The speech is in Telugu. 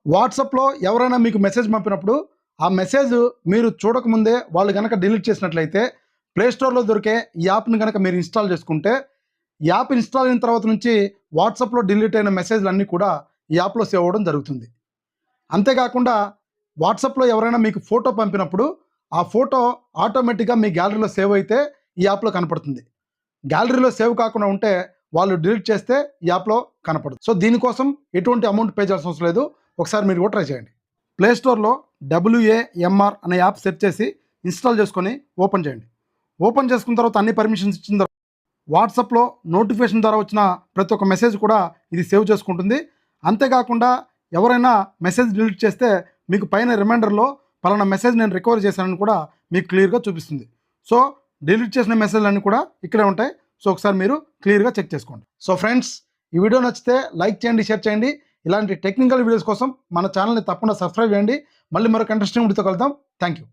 వాట్సాప్‌లో ఎవరైనా మీకు మెసేజ్ పంపినప్పుడు, ఆ మెసేజ్ మీరు చూడకముందే వాళ్ళు గనక డిలీట్ చేసినట్లయితే, ప్లే స్టోర్‌లో దొరికే ఈ యాప్‌ని గనక మీరు ఇన్‌స్టాల్ చేసుకుంటే, ఈ యాప్ ఇన్‌స్టాల్ అయిన తర్వాత నుంచి వాట్సాప్‌లో డిలీట్ అయిన మెసేజ్‌లన్నీ కూడా ఈ యాప్‌లో సేవ్ అవ్వడం జరుగుతుంది. అంతేకాకుండా వాట్సాప్‌లో ఎవరైనా మీకు ఫోటో పంపినప్పుడు, ఆ ఫోటో ఆటోమేటిక్‌గా మీ గ్యాలరీలో సేవ్ అయితే ఈ యాప్‌లో కనపడుతుంది. గ్యాలరీలో సేవ్ కాకుండా ఉంటే వాళ్ళు డిలీట్ చేస్తే ఈ యాప్‌లో కనపడదు. సో, దీనికోసం ఎటువంటి అమౌంట్ పే చేయాల్సిన అవసరం లేదు. ఒకసారి మీరు కూడా ట్రై చేయండి. ప్లే స్టోర్‌లో WAMR అనే యాప్ సెర్చ్ చేసి ఇన్‌స్టాల్ చేసుకొని ఓపెన్ చేయండి. ఓపెన్ చేసుకున్న తర్వాత అన్ని పర్మిషన్స్ ఇచ్చిన తర్వాత వాట్సాప్‌లో నోటిఫికేషన్ ద్వారా వచ్చిన ప్రతి ఒక్క మెసేజ్ కూడా ఇది సేవ్ చేసుకుంటుంది. అంతేకాకుండా ఎవరైనా మెసేజ్ డిలీట్ చేస్తే మీకు పైన రిమైండర్‌లో పలానా మెసేజ్ నేను రికవర్ చేశానని కూడా మీకు క్లియర్‌గా చూపిస్తుంది. సో, డిలీట్ చేసిన మెసేజ్‌లన్నీ కూడా ఇక్కడే ఉంటాయి. సో, ఒకసారి మీరు క్లియర్‌గా చెక్ చేసుకోండి. సో ఫ్రెండ్స్, ఈ వీడియో నచ్చితే లైక్ చేయండి, షేర్ చేయండి. ఇలాంటి టెక్నికల్ వీడియోస్ కోసం మన ఛానల్‌ని తప్పకుండా సబ్స్క్రైబ్ చేయండి. మళ్ళీ మరొక ఇంట్రెస్టింగ్ వీడియోతో కలుద్దాం. Thank you.